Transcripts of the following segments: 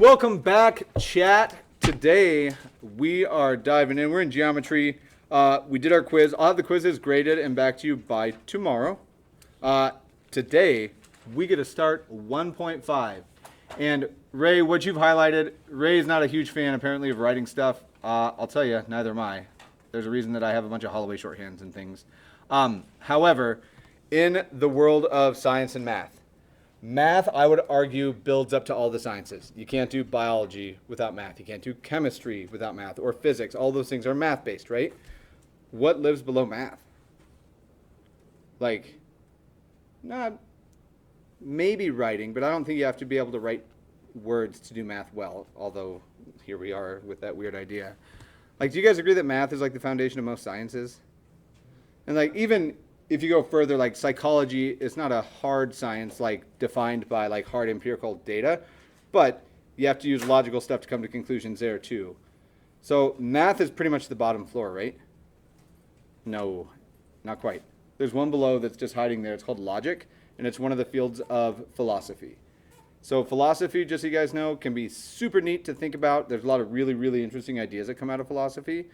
Welcome back, chat. Today we are diving in. We're in geometry. We did our quiz. I'll have the quizzes graded and back to you by tomorrow. Today we get to start 1.5. And Ray, what you've highlighted, Ray is not a huge fan apparently of writing stuff. I'll tell you, neither am I. There's a reason that I have a bunch of Holloway shorthands and things. However, in the world of science and math, I would argue, builds up to all the sciences. You can't do biology without math. You can't do chemistry without math, or physics. All those things are math-based, right? What lives below math? Like, not maybe writing, but I don't think you have to be able to write words to do math well, although here we are with that weird idea. Like, do you guys agree that math is like the foundation of most sciences? And like, even if you go further, like psychology is not a hard science, like defined by like hard empirical data, but you have to use logical stuff to come to conclusions there too. So math is pretty much the bottom floor, right? No, not quite. There's one below that's just hiding there. It's called logic, and it's one of the fields of philosophy. So philosophy, just so you guys know, can be super neat to think about. There's a lot of really, really interesting ideas that come out of philosophy.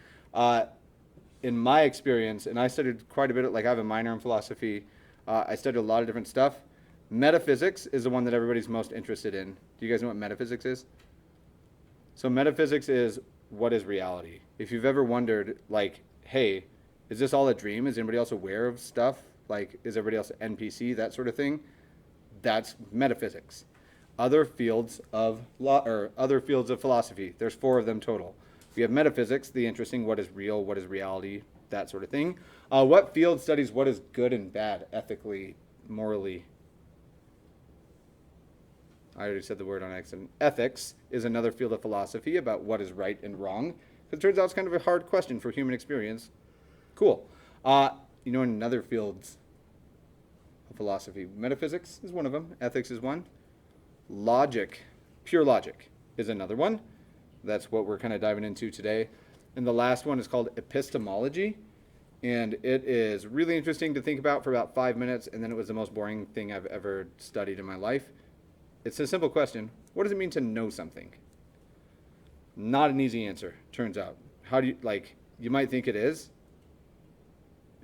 In my experience, and I studied quite a bit, like I have a minor in philosophy, I studied a lot of different stuff. Metaphysics is the one that everybody's most interested in. Do you guys know what metaphysics is? So metaphysics is what is reality. If you've ever wondered, like, hey, is this all a dream? Is anybody else aware of stuff? Like, is everybody else an NPC, that sort of thing? That's metaphysics. Other fields of other fields of philosophy, there's 4 of them total. We have metaphysics, the interesting, what is real, what is reality, that sort of thing. What field studies what is good and bad, ethically, morally? I already said the word on accident. Ethics is another field of philosophy about what is right and wrong. It turns out it's kind of a hard question for human experience. Cool. You know, in other fields of philosophy, metaphysics is one of them. Ethics is one. Logic, pure logic, is another one. That's what we're kind of diving into today. And the last one is called epistemology. And it is really interesting to think about for about 5 minutes, and then it was the most boring thing I've ever studied in my life. It's a simple question. What does it mean to know something? Not an easy answer, turns out. How do you, like, you might think it is.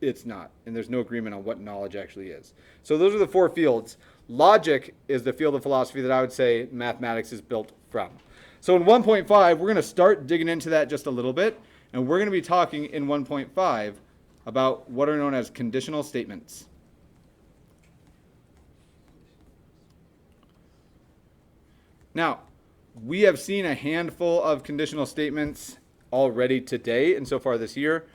It's not. And there's no agreement on what knowledge actually is. So those are the 4 fields. Logic is the field of philosophy that I would say mathematics is built from. So in 1.5, we're going to start digging into that just a little bit, and we're going to be talking in 1.5 about what are known as conditional statements. Now, we have seen a handful of conditional statements already today and so far this year.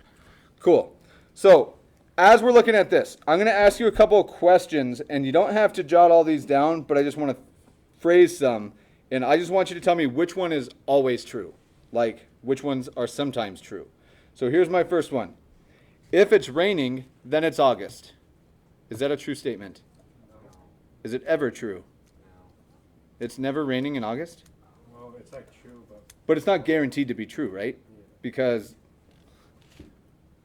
Cool. So as we're looking at this, I'm going to ask you a couple of questions, and you don't have to jot all these down, but I just want to phrase some. And I just want you to tell me which one is always true, like which ones are sometimes true. So here's my first one. If it's raining, then it's August. Is that a true statement? No. Is it ever true? No. It's never raining in August? Well, it's like true, But it's not guaranteed to be true, right? Yeah. Because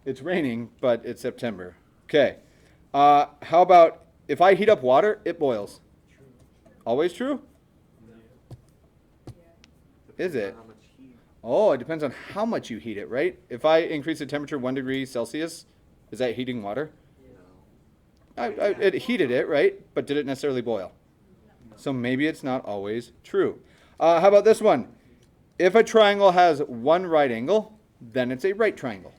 it's raining, but it's September. Okay. How about if I heat up water, it boils? True. Always true? Is it? How much heat? Oh, it depends on how much you heat it, right? If I increase the temperature 1 degree Celsius, is that heating water? No. It heated it, right? But did it necessarily boil? No. So maybe it's not always true. How about this one? If a triangle has one right angle, then it's a right triangle.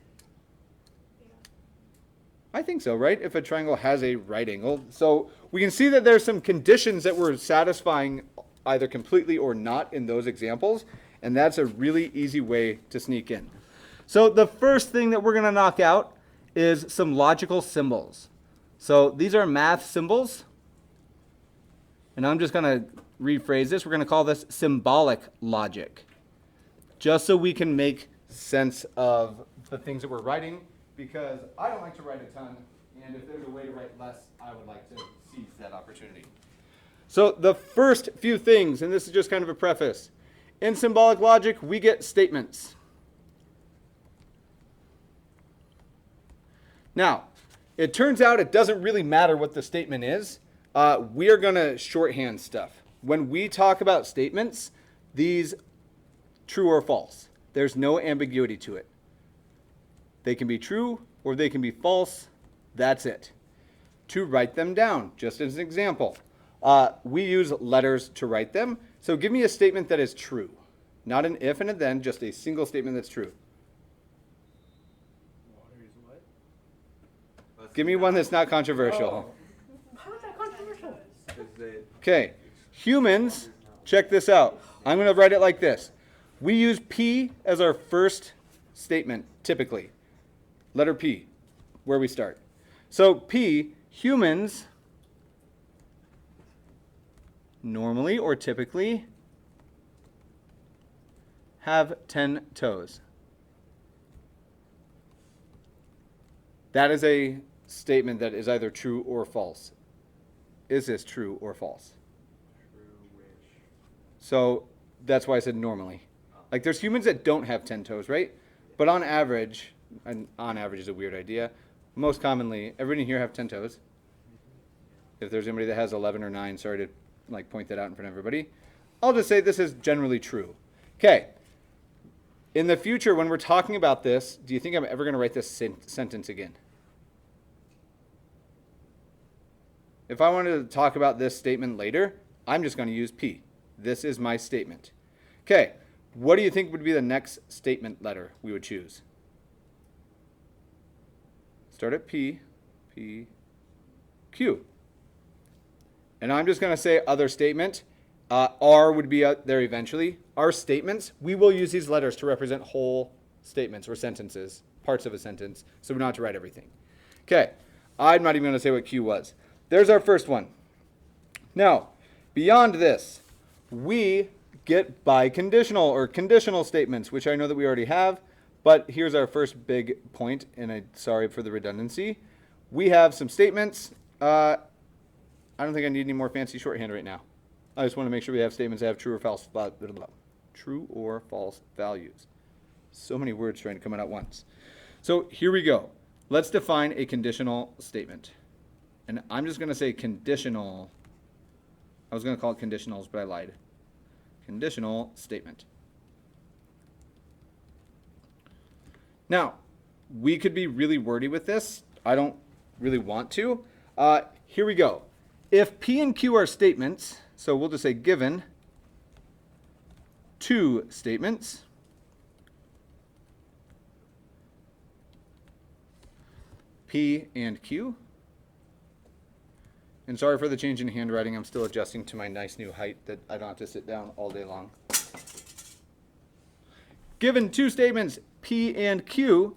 I think so, right? If a triangle has a right angle. So we can see that there's some conditions that we're satisfying either completely or not in those examples, and that's a really easy way to sneak in. So the first thing that we're going to knock out is some logical symbols. So these are math symbols, and I'm just going to rephrase this. We're going to call this symbolic logic, just so we can make sense of the things that we're writing, because I don't like to write a ton, and if there's a way to write less, I would like to seize that opportunity. So the first few things, and this is just kind of a preface, in symbolic logic, we get statements. Now, it turns out it doesn't really matter what the statement is. We are going to shorthand stuff. When we talk about statements, these true or false. There's no ambiguity to it. They can be true or they can be false. That's it. To write them down, just as an example, we use letters to write them. So give me a statement that is true. Not an if and a then, just a single statement that's true. Water is what? Give me one that's not controversial. How is that controversial? Okay, humans, check this out. I'm going to write it like this. We use P as our first statement, typically. Letter P, where we start. So P, humans, normally or typically, have 10 toes. That is a statement that is either true or false. Is this true or false? True-ish. So that's why I said normally. Like there's humans that don't have 10 toes, right? But on average, and on average is a weird idea, most commonly, everybody here have 10 toes. If there's anybody that has 11 or 9, sorry to like point that out in front of everybody. I'll just say this is generally true. Okay. In the future, when we're talking about this, do you think I'm ever going to write this sentence again? If I wanted to talk about this statement later, I'm just going to use P. This is my statement. Okay. What do you think would be the next statement letter we would choose? Start at P, P, Q. And I'm just going to say other statement. R would be there eventually. Our statements, we will use these letters to represent whole statements or sentences, parts of a sentence, so we don't have to write everything. Okay, I'm not even going to say what Q was. There's our first one. Now, beyond this, we get biconditional or conditional statements, which I know that we already have, but here's our first big point, and I'm sorry for the redundancy. We have some statements. I don't think I need any more fancy shorthand right now. I just want to make sure we have statements that have true or false values. So many words trying to come out at once. So here we go. Let's define a conditional statement. And I'm just going to say conditional. I was going to call it conditionals, but I lied. Conditional statement. Now, we could be really wordy with this. I don't really want to. Here we go. If P and Q are statements, so we'll just say given two statements, P and Q. And sorry for the change in handwriting. I'm still adjusting to my nice new height that I don't have to sit down all day long. Given two statements, P and Q,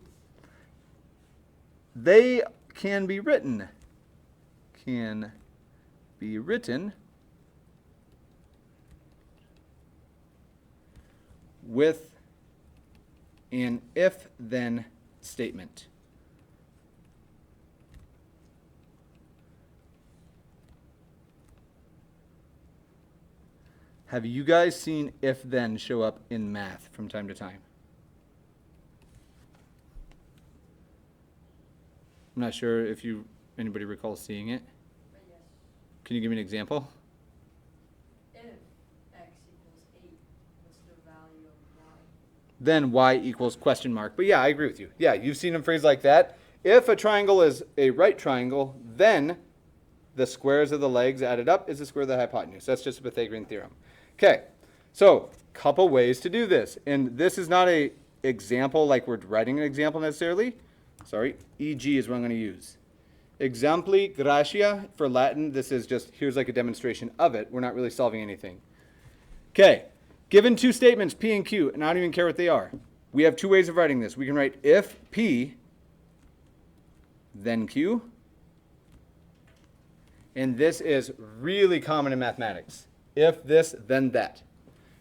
they can be written. Can be written with an if-then statement. Have you guys seen if-then show up in math from time to time? I'm not sure if anybody recalls seeing it. Yes. Can you give me an example? If x equals 8, what's the value of y? Then y equals question mark. But yeah, I agree with you. Yeah, you've seen a phrase like that. If a triangle is a right triangle, then the squares of the legs added up is the square of the hypotenuse. That's just a Pythagorean theorem. Okay, so couple ways to do this. And this is not a example like we're writing an example necessarily. Sorry, e.g. is what I'm going to use. Exempli gratia for Latin. This is just, here's like a demonstration of it. We're not really solving anything. Okay, given two statements, P and Q, and I don't even care what they are. We have two ways of writing this. We can write if P, then Q. And this is really common in mathematics. If this, then that.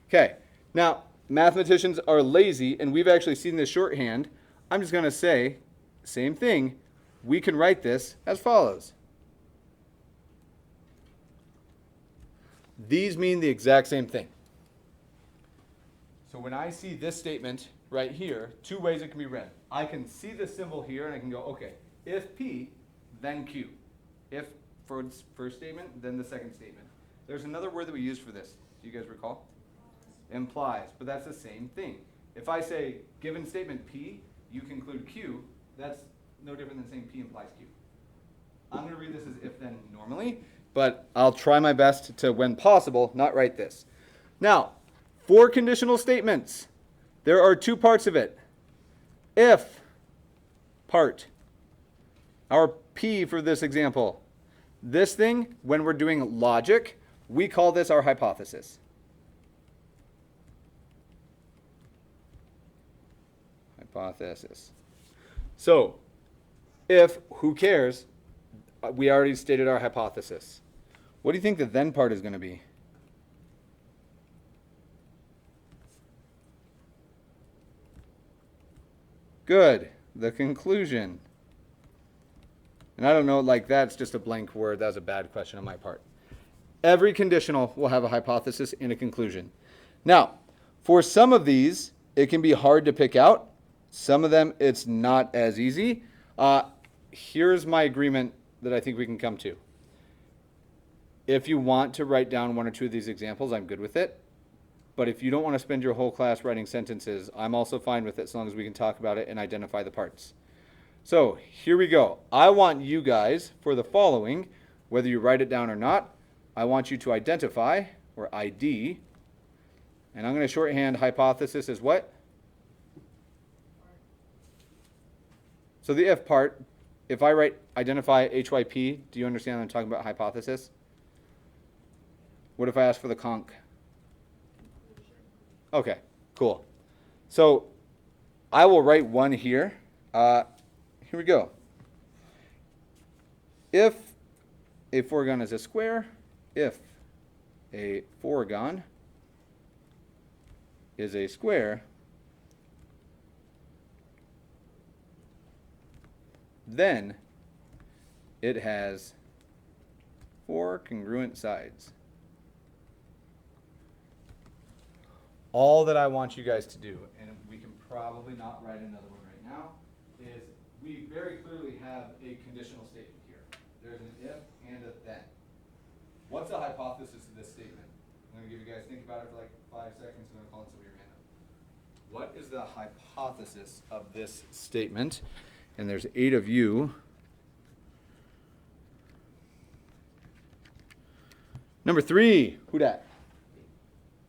Okay, now mathematicians are lazy, and we've actually seen this shorthand. I'm just going to say, same thing. We can write this as follows. These mean the exact same thing. So when I see this statement right here, two ways it can be read. I can see the symbol here, and I can go, okay, if P, then Q. If for the first statement, then the second statement. There's another word that we use for this. Do you guys recall? implies. But that's the same thing. If I say, given statement P, you conclude Q, that's no different than saying P implies Q. I'm going to read this as if then normally, but I'll try my best to, when possible, not write this. Now, for conditional statements, there are two parts of it. If part, our P for this example, this thing, when we're doing logic, we call this our hypothesis. Hypothesis. So, if, who cares, we already stated our hypothesis. What do you think the then part is going to be? Good. The conclusion. And I don't know, like that's just a blank word. That was a bad question on my part. Every conditional will have a hypothesis and a conclusion. Now, for some of these, it can be hard to pick out. Some of them, it's not as easy. Here's my agreement that I think we can come to. If you want to write down one or two of these examples, I'm good with it. But if you don't want to spend your whole class writing sentences, I'm also fine with it as long as we can talk about it and identify the parts. So here we go. I want you guys, for the following, whether you write it down or not, I want you to identify, or ID, and I'm going to shorthand hypothesis as what? So the if part, if I write identify HYP, do you understand I'm talking about hypothesis? What if I ask for the conc? Okay, cool. So I will write one here. Here we go. If a foregon is a square, if a foregon is a square, then it has 4 congruent sides. All that I want you guys to do, and we can probably not write another one right now, is we very clearly have a conditional statement here. There's an if and a then. What's the hypothesis of this statement? I'm going to give you guys, think about it for like 5 seconds, and then I'll call it somebody random. What is the hypothesis of this statement? And there's 8 of you. Number 3, who dat?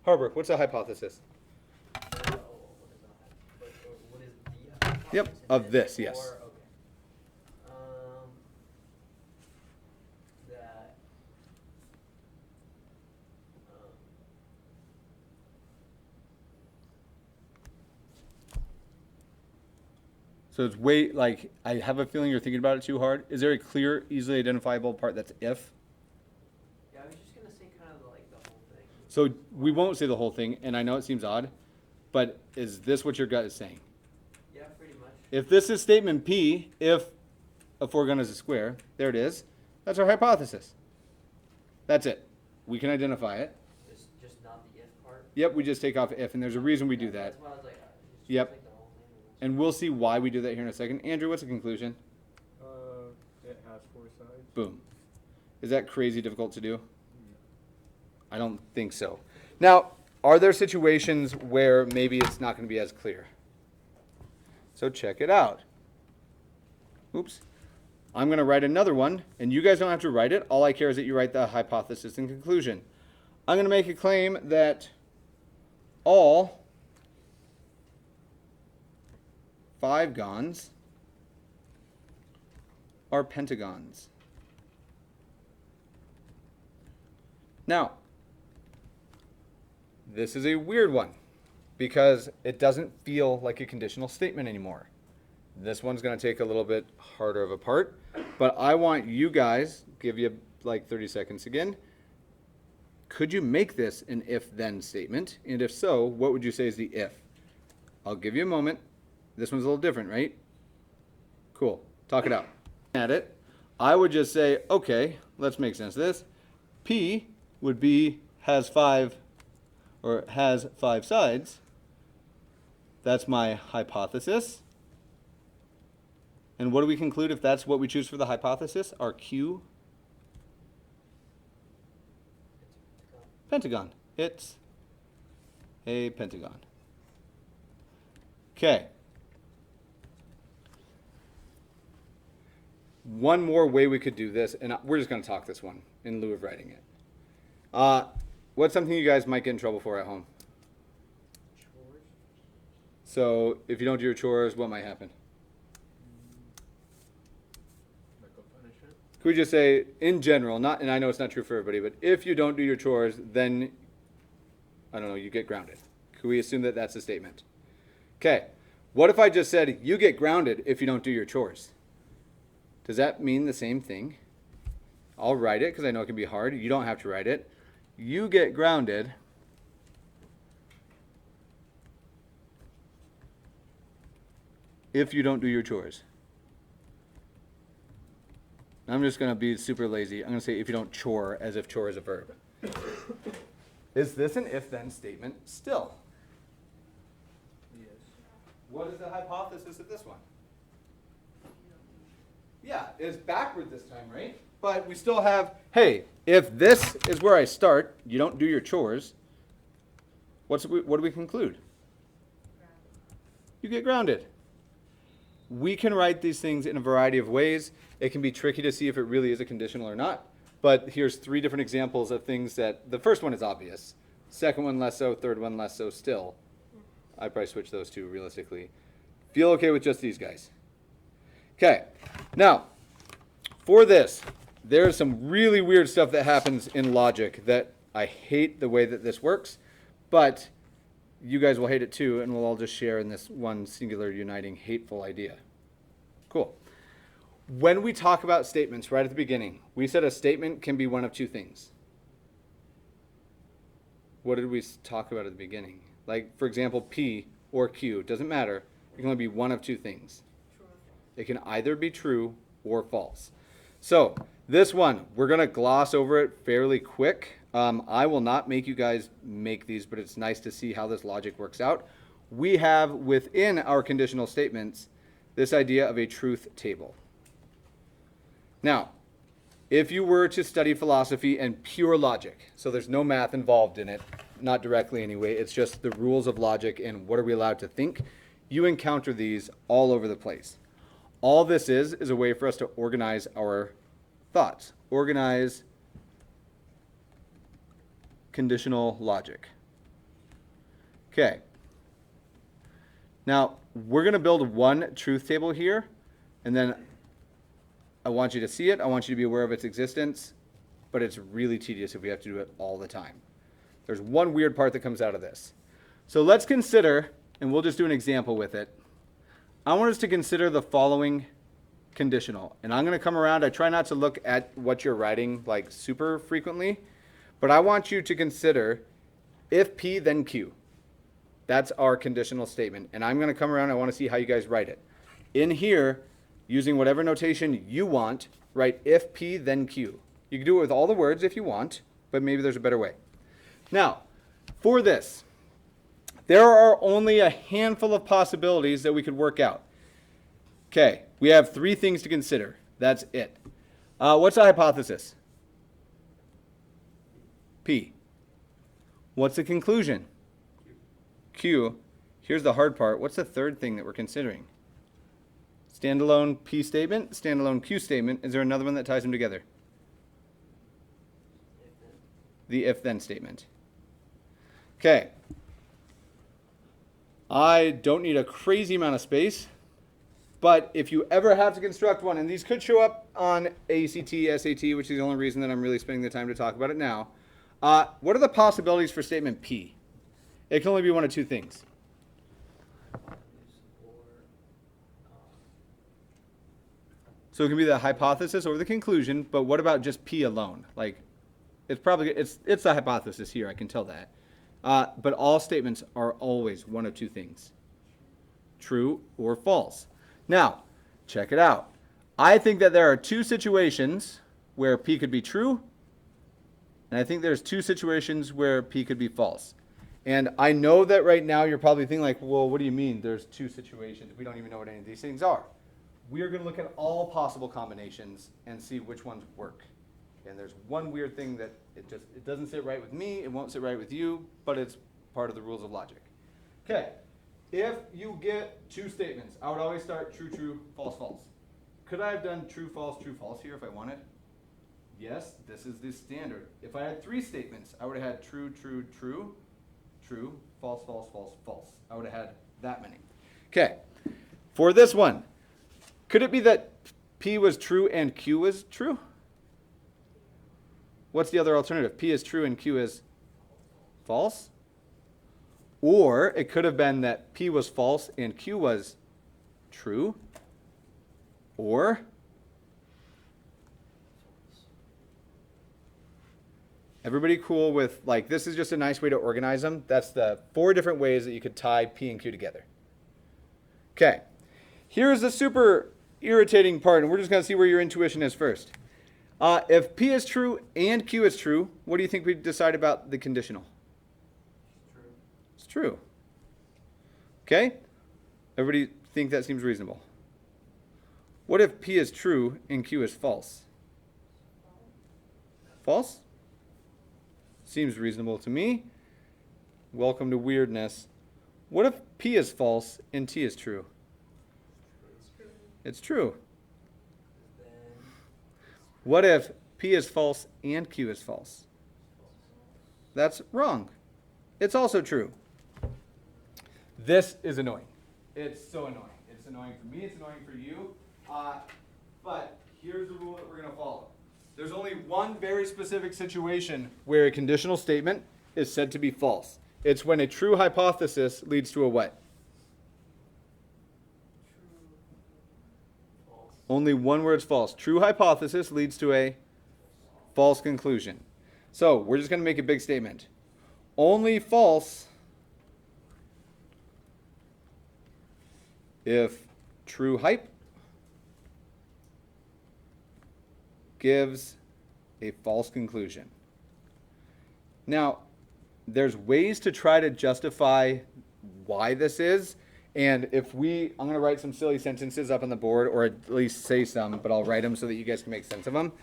Harbrook, what's the hypothesis? What is the hypothesis? Yep, of this, yes. Or, okay. That So it's way, like, I have a feeling you're thinking about it too hard. Is there a clear, easily identifiable part that's if? yeah, I was just gonna say kind of like the whole thing. So we won't say the whole thing, and I know it seems odd, but is this what your gut is saying? Yeah, pretty much. If this is statement P, if a foregon is a square, there it is. That's our hypothesis. That's it. We can identify it. Just not the if part. Yep, we just take off if, and there's a reason we do that. That's why I was like, it's Yep. like the whole thing. And we'll see why we do that here in a second. Andrew, what's the conclusion? It has 4 sides. Boom. Is that crazy difficult to do? I don't think so. Now, are there situations where maybe it's not going to be as clear? So check it out. Oops. I'm going to write another one, and you guys don't have to write it. All I care is that you write the hypothesis and conclusion. I'm going to make a claim that all 5-gons are pentagons. Now, this is a weird one because it doesn't feel like a conditional statement anymore. This one's going to take a little bit harder of a part, but I want you guys, give you like 30 seconds again. Could you make this an if-then statement? And if so, what would you say is the if? I'll give you a moment. This one's a little different, right? Cool. Talk it out. At it, I would just say, okay, let's make sense of this. P would be has 5 sides. That's my hypothesis. And what do we conclude if that's what we choose for the hypothesis? Our Q? Pentagon. It's a pentagon. Okay. One more way we could do this, and we're just going to talk this one in lieu of writing it. What's something you guys might get in trouble for at home? Chores. So if you don't do your chores, what might happen? Like a punishment. Could we just say, in general, not, and I know it's not true for everybody, but if you don't do your chores, then, I don't know, you get grounded. Could we assume that that's a statement? Okay. What if I just said, you get grounded if you don't do your chores? Does that mean the same thing? I'll write it because I know it can be hard. You don't have to write it. You get grounded if you don't do your chores. I'm just going to be super lazy. I'm going to say if you don't chore, as if chore is a verb. Is this an if-then statement still? Yes. What is the hypothesis of this one? Yeah, it's backward this time, right? But we still have, hey, if this is where I start, you don't do your chores, what do we conclude? You get grounded. We can write these things in a variety of ways. It can be tricky to see if it really is a conditional or not. But here's 3 different examples of things that, the first one is obvious. Second one less so, third one less so still. I'd probably switch those 2 realistically. Feel okay with just these guys. Okay, now, for this, there's some really weird stuff that happens in logic that I hate the way that this works, but you guys will hate it too, and we'll all just share in this one singular uniting hateful idea. Cool. When we talk about statements right at the beginning, we said a statement can be one of 2 things. What did we talk about at the beginning? Like, for example, P or Q, doesn't matter. It can only be one of 2 things. It can either be true or false. So this one, we're going to gloss over it fairly quick. I will not make you guys make these, but it's nice to see how this logic works out. We have within our conditional statements this idea of a truth table. Now, if you were to study philosophy and pure logic, so there's no math involved in it, not directly anyway, it's just the rules of logic and what are we allowed to think, you encounter these all over the place. All this is a way for us to organize our thoughts, organize conditional logic. Okay. Now, we're going to build one truth table here, and then I want you to see it. I want you to be aware of its existence, but it's really tedious if we have to do it all the time. There's one weird part that comes out of this. So let's consider, and we'll just do an example with it. I want us to consider the following conditional. And I'm going to come around. I try not to look at what you're writing like super frequently, but I want you to consider if P, then Q. That's our conditional statement. And I'm going to come around. I want to see how you guys write it. In here, using whatever notation you want, write if P, then Q. You can do it with all the words if you want, but maybe there's a better way. Now, for this, there are only a handful of possibilities that we could work out. Okay, we have 3 things to consider. That's it. What's the hypothesis? P. What's the conclusion? Q. Here's the hard part. What's the third thing that we're considering? Standalone P statement, standalone Q statement. Is there another one that ties them together? The if-then statement. Okay. I don't need a crazy amount of space, but if you ever have to construct one, and these could show up on ACT, SAT, which is the only reason that I'm really spending the time to talk about it now, what are the possibilities for statement P? It can only be one of 2 things. So it can be the hypothesis or the conclusion, but what about just P alone? Like, it's the hypothesis here, I can tell that. But all statements are always one of 2 things. True or false. Now, check it out. I think that there are 2 situations where P could be true, and I think there's 2 situations where P could be false. And I know that right now you're probably thinking like, well, what do you mean there's 2 situations? We don't even know what any of these things are. We are going to look at all possible combinations and see which ones work. And there's one weird thing that it doesn't sit right with me, it won't sit right with you, but it's part of the rules of logic. Okay, if you get two statements, I would always start true, true, false, false. Could I have done true, false here if I wanted? Yes, this is the standard. If I had three statements, I would have had true, true, true, true, false, false, false, false. I would have had that many. Okay, for this one, could it be that P was true and Q was true? What's the other alternative? P is true and Q is false? Or it could have been that P was false and Q was true. Or everybody cool with, like, this is just a nice way to organize them. That's the 4 different ways that you could tie P and Q together. Okay, here's the super irritating part, and we're just going to see where your intuition is first. If P is true and Q is true, what do you think we decide about the conditional? True. It's true. Okay? Everybody think that seems reasonable. What if P is true and Q is false? False? Seems reasonable to me. Welcome to weirdness. What if P is false and T is true? It's true. Then What if P is false and Q is false? That's wrong. It's also true. This is annoying. It's so annoying. It's annoying for me. It's annoying for you. But here's the rule that we're going to follow. There's only one very specific situation where a conditional statement is said to be false. It's when a true hypothesis leads to a what? true. False. Only one word's false. True hypothesis leads to a false conclusion. So we're just going to make a big statement. Only false if true hype gives a false conclusion. Now, there's ways to try to justify why this is. And I'm going to write some silly sentences up on the board, or at least say some, but I'll write them so that you guys can make sense of them.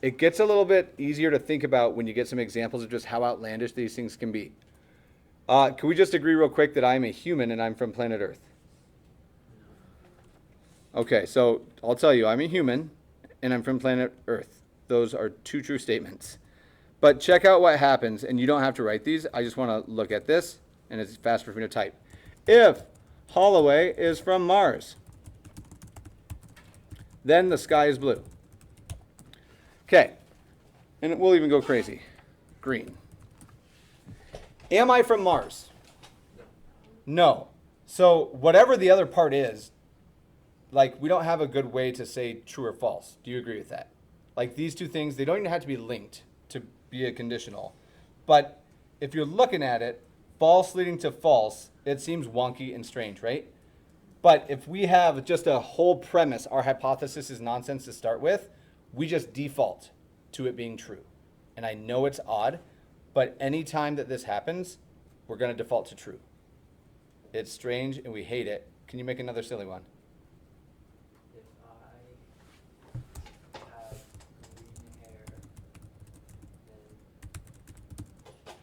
It gets a little bit easier to think about when you get some examples of just how outlandish these things can be. Can we just agree real quick that I'm a human and I'm from planet Earth? Okay, so I'll tell you, I'm a human and I'm from planet Earth. Those are 2 true statements. But check out what happens, and you don't have to write these. I just want to look at this, and it's faster for me to type. If Holloway is from Mars, then the sky is blue. Okay, and we'll even go crazy. Green. Am I from Mars? No. So whatever the other part is, like, we don't have a good way to say true or false. Do you agree with that? Like, these 2 things, they don't even have to be linked to be a conditional. But if you're looking at it, false leading to false, it seems wonky and strange, right? But if we have just a whole premise, our hypothesis is nonsense to start with, we just default to it being true. And I know it's odd, but any time that this happens, we're going to default to true. It's strange and we hate it. Can you make another silly one? If I have green hair, then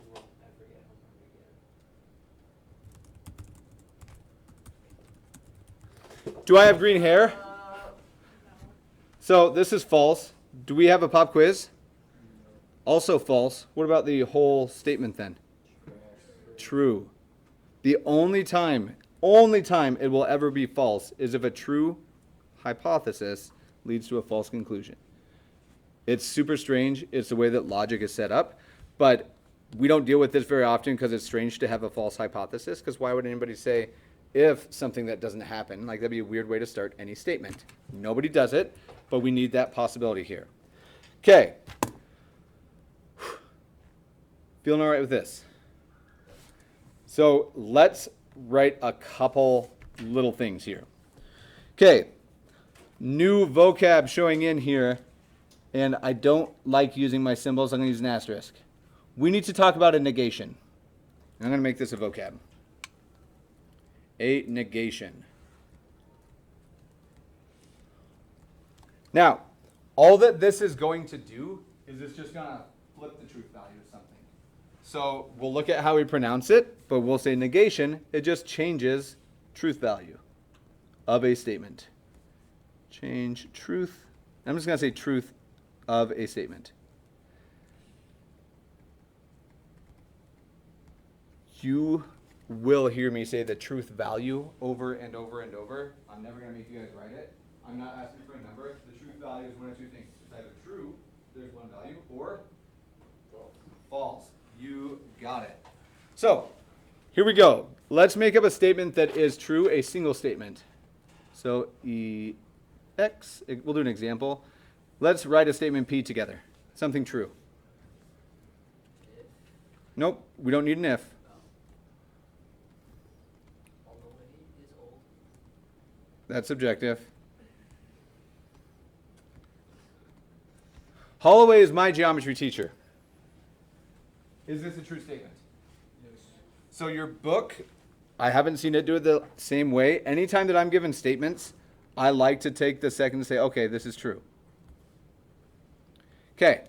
you won't ever get homework again. Do I have green hair? So this is false. Do we have a pop quiz? Also false. What about the whole statement then? True. The only time it will ever be false is if a true hypothesis leads to a false conclusion. It's super strange. It's the way that logic is set up, but we don't deal with this very often because it's strange to have a false hypothesis, because why would anybody say if something that doesn't happen? Like, that'd be a weird way to start any statement. Nobody does it, but we need that possibility here. Okay. Feeling all right with this? So let's write a couple little things here. Okay. New vocab showing in here, and I don't like using my symbols. I'm going to use an asterisk. We need to talk about a negation. I'm going to make this a vocab. A negation. Now, all that this is going to do is it's just going to flip the truth value of something. So we'll look at how we pronounce it, but we'll say negation. It just changes truth value of a statement. Change truth. I'm just going to say truth of a statement. You will hear me say the truth value over and over and over. I'm never going to make you guys write it. I'm not asking for a number. The truth value is one of two things. It's either true, there's one value, or false. You got it. So, here we go. Let's make up a statement that is true, a single statement. So, EX, we'll do an example. Let's write a statement P together. Something true. If, Nope, we don't need an if. Holloway is old. That's subjective. Holloway is my geometry teacher. Is this a true statement? Yes. So your book, I haven't seen it do it the same way. Anytime that I'm given statements, I like to take the second to say, okay, this is true. Okay,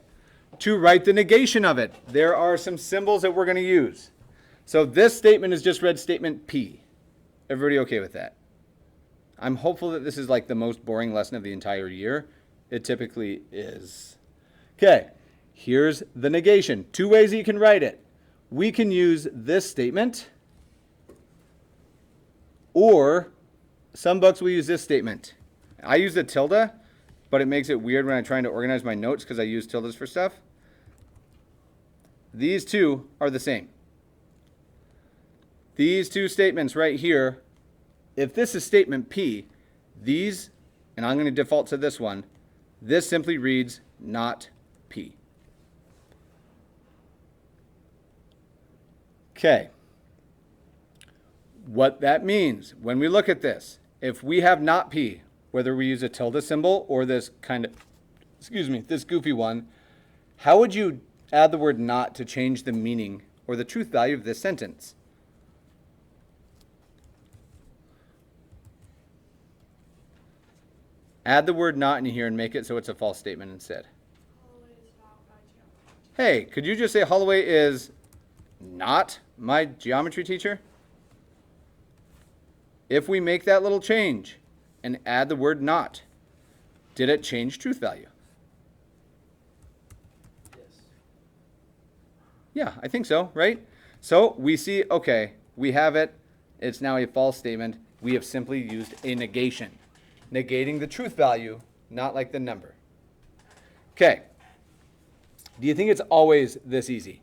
to write the negation of it, there are some symbols that we're going to use. So this statement is just read statement P. Everybody okay with that? I'm hopeful that this is like the most boring lesson of the entire year. It typically is. Okay, here's the negation. Two ways you can write it. We can use this statement, or some books will use this statement. I use the tilde, but it makes it weird when I'm trying to organize my notes because I use tildes for stuff. These two are the same. These two statements right here, if this is statement P, these, and I'm going to default to this one, this simply reads not P. Okay. What that means, when we look at this, if we have not P, whether we use a tilde symbol or this kind of, this goofy one, how would you add the word not to change the meaning or the truth value of this sentence? Add the word not in here and make it so it's a false statement instead. Hey, could you just say Holloway is not my geometry teacher? If we make that little change and add the word not, did it change truth value? Yes. Yeah, I think so, right? So we see, okay, we have it. It's now a false statement. We have simply used a negation, negating the truth value, not like the number. Okay. Do you think it's always this easy?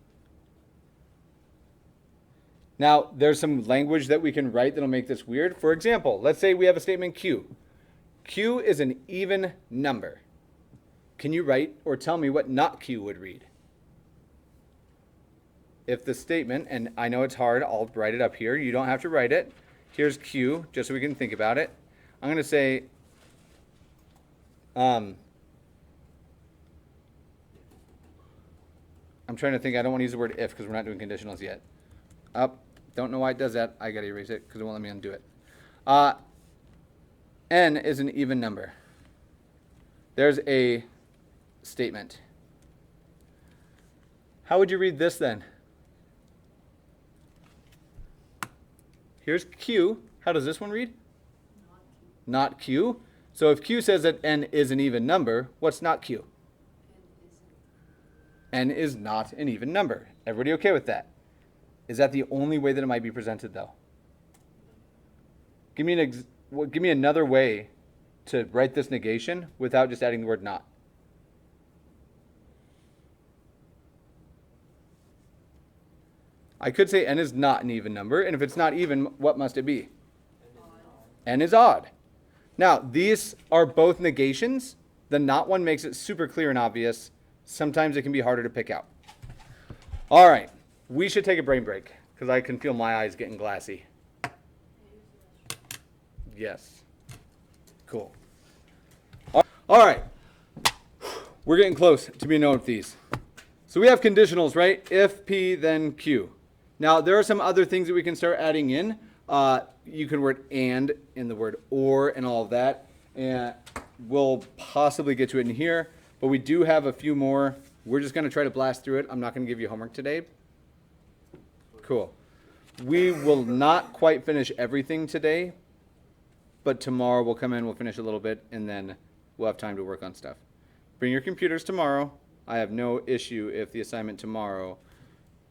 Now, there's some language that we can write that'll make this weird. For example, let's say we have a statement Q. Q is an even number. Can you write or tell me what not Q would read? If the statement, and I know it's hard, I'll write it up here. You don't have to write it. Here's Q, just so we can think about it. I'm going to say, I'm trying to think. I don't want to use the word if because we're not doing conditionals yet. Don't know why it does that. I got to erase it because it won't let me undo it. N is an even number. There's a statement. How would you read this then? Here's Q. How does this one read? Not Q. So if Q says that N is an even number, what's not Q? N is not an even number. Everybody okay with that? Is that the only way that it might be presented, though? Give me another way to write this negation without just adding the word not. I could say n is not an even number, and if it's not even, what must it be? N is odd. Now, these are both negations. The not one makes it super clear and obvious. Sometimes it can be harder to pick out. All right. We should take a brain break because I can feel my eyes getting glassy. Yes. Cool. All right. We're getting close to being done with these. So we have conditionals, right? If P, then Q. Now, there are some other things that we can start adding in. You can word and in the word or and all of that. And we'll possibly get to it in here. But we do have a few more. We're just going to try to blast through it. I'm not going to give you homework today. Cool. We will not quite finish everything today, but tomorrow we'll come in, we'll finish a little bit, and then we'll have time to work on stuff. Bring your computers tomorrow. I have no issue if the assignment tomorrow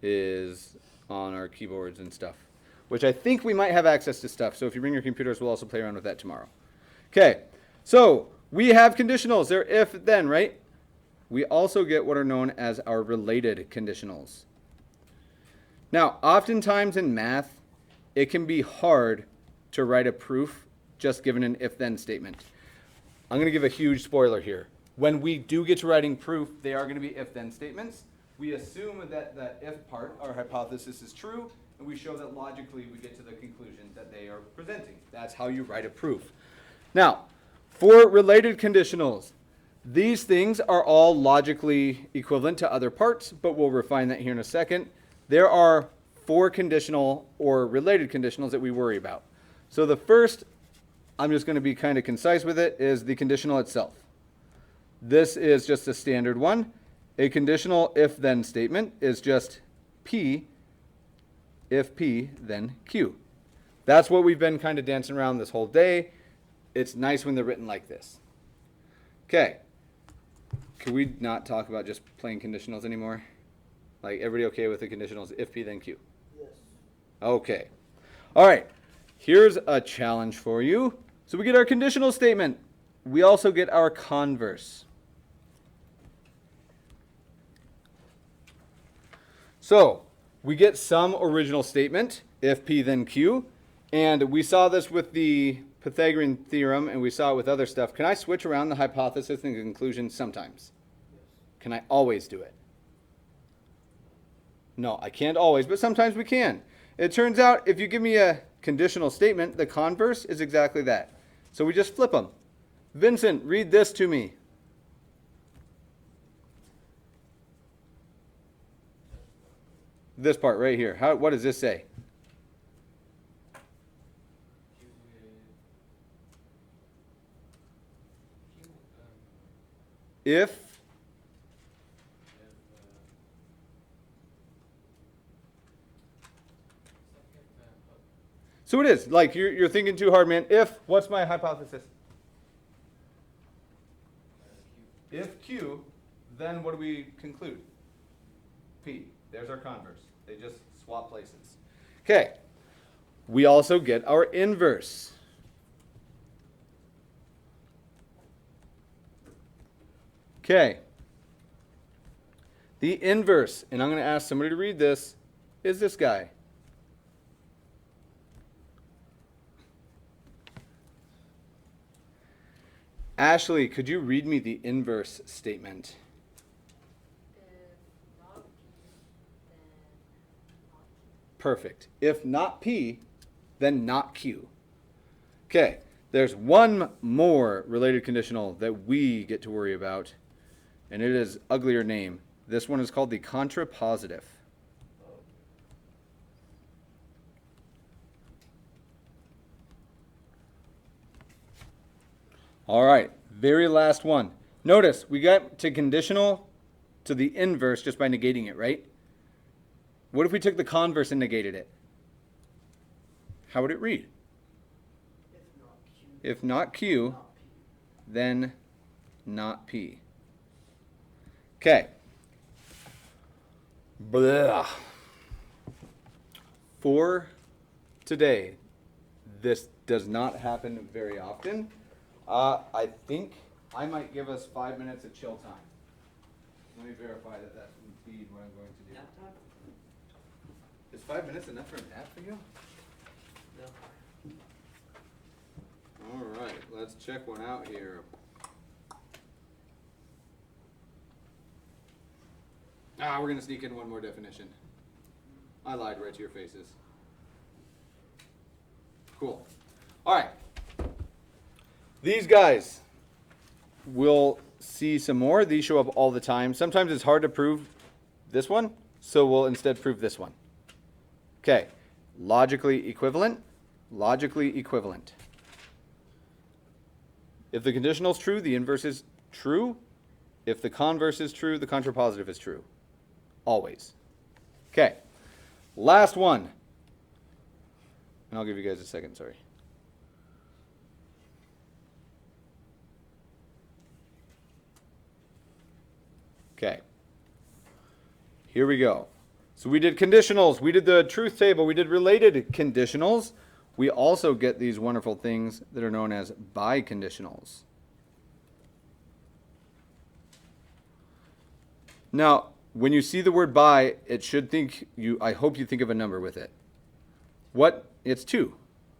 is on our keyboards and stuff, which I think we might have access to stuff. So if you bring your computers, we'll also play around with that tomorrow. Okay, so we have conditionals. They're if, then, right? We also get what are known as our related conditionals. Now, oftentimes in math, it can be hard to write a proof just given an if-then statement. I'm going to give a huge spoiler here. When we do get to writing proof, they are going to be if-then statements. We assume that the if part, our hypothesis, is true, and we show that logically we get to the conclusion that they are presenting. That's how you write a proof. Now, for related conditionals, these things are all logically equivalent to other parts, but we'll refine that here in a second. There are 4 conditional or related conditionals that we worry about. So the first, I'm just going to be kind of concise with it, is the conditional itself. This is just a standard one. A conditional if-then statement is just P, if P, then Q. That's what we've been kind of dancing around this whole day. It's nice when they're written like this. Okay. Can we not talk about just plain conditionals anymore? Like, everybody okay with the conditionals if P, then Q? Yes. Okay. All right. Here's a challenge for you. So we get our conditional statement. We also get our converse. So we get some original statement, if P then Q, and we saw this with the Pythagorean theorem, and we saw it with other stuff. Can I switch around the hypothesis and conclusion sometimes? Yes. Can I always do it? No, I can't always, but sometimes we can. It turns out if you give me a conditional statement, the converse is exactly that. So we just flip them. Vincent, read this to me. This part right here. What does this say? If so it is. Like you're thinking too hard, man. If, what's my hypothesis? If Q, then what do we conclude? P. There's our converse. They just swap places. Okay. We also get our inverse. Okay. The inverse, and I'm going to ask somebody to read this, is this guy. Ashley, could you read me the inverse statement? If not P, then not Q. Perfect. If not P, then not Q. Okay, there's one more related conditional that we get to worry about, and it is uglier name. This one is called the contrapositive. All right, very last one. Notice we got to conditional to the inverse just by negating it, right? What if we took the converse and negated it? How would it read? If not Q. If not Q, Not P. then not P. Okay. Blah. For today, this does not happen very often. I think I might give us 5 minutes of chill time. Let me verify that that's indeed what I'm going to do. Nap time? Is 5 minutes enough for a nap for you? No. All right, let's check one out here. We're going to sneak in one more definition. I lied right to your faces. Cool. All right. These guys, we'll see some more. These show up all the time. Sometimes it's hard to prove this one, so we'll instead prove this one. Okay. Logically equivalent. Logically equivalent. If the conditional is true, the inverse is true. If the converse is true, the contrapositive is true. Always. Okay. Last one. And I'll give you guys a second, sorry. Okay. Here we go. So we did conditionals, we did the truth table, we did related conditionals. We also get these wonderful things that are known as biconditionals. Now, when you see the word bi, it should think I hope you think of a number with it. What? It's 2,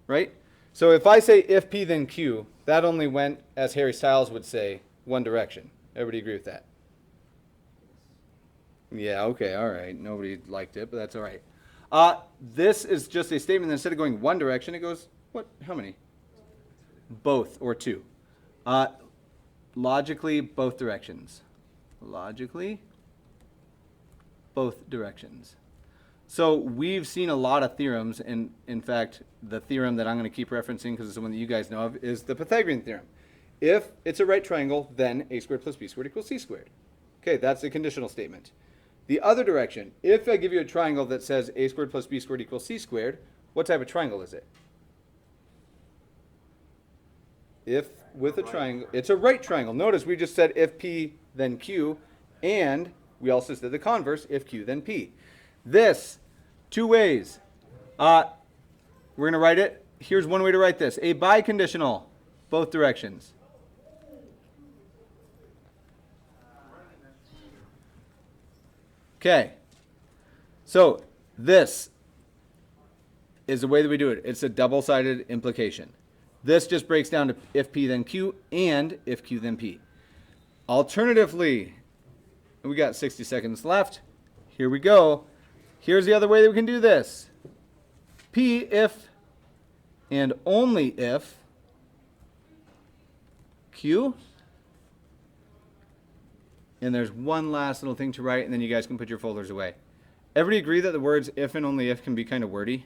right? So if I say if P then Q, that only went, as Harry Styles would say, one direction. Everybody agree with that? Yeah, okay, all right. Nobody liked it, but that's all right. This is just a statement that instead of going one direction, it goes, what? How many? Both, or 2. Logically, both directions. Logically, both directions. So we've seen a lot of theorems, and in fact, the theorem that I'm going to keep referencing, because it's the one that you guys know of, is the Pythagorean theorem. If it's a right triangle, then a squared plus b squared equals c squared. Okay, that's a conditional statement. The other direction, if I give you a triangle that says a squared plus b squared equals c squared, what type of triangle is it? If with a triangle, it's a right triangle. Notice we just said if p, then q, and we also said the converse, if q, then p. This, 2 ways. We're going to write it. Here's one way to write this. A biconditional, both directions. Okay. So this is the way that we do it. It's a double-sided implication. This just breaks down to if P then Q and if Q then P. Alternatively, we got 60 seconds left. Here we go. Here's the other way that we can do this. P if and only if Q. And there's one last little thing to write, and then you guys can put your folders away. Everybody agree that the words if and only if can be kind of wordy?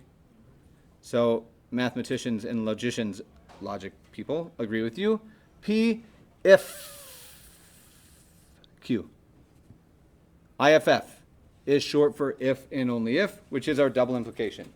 So mathematicians and logicians, logic people, agree with you. P if Q. IFF is short for if and only if, which is our double implication.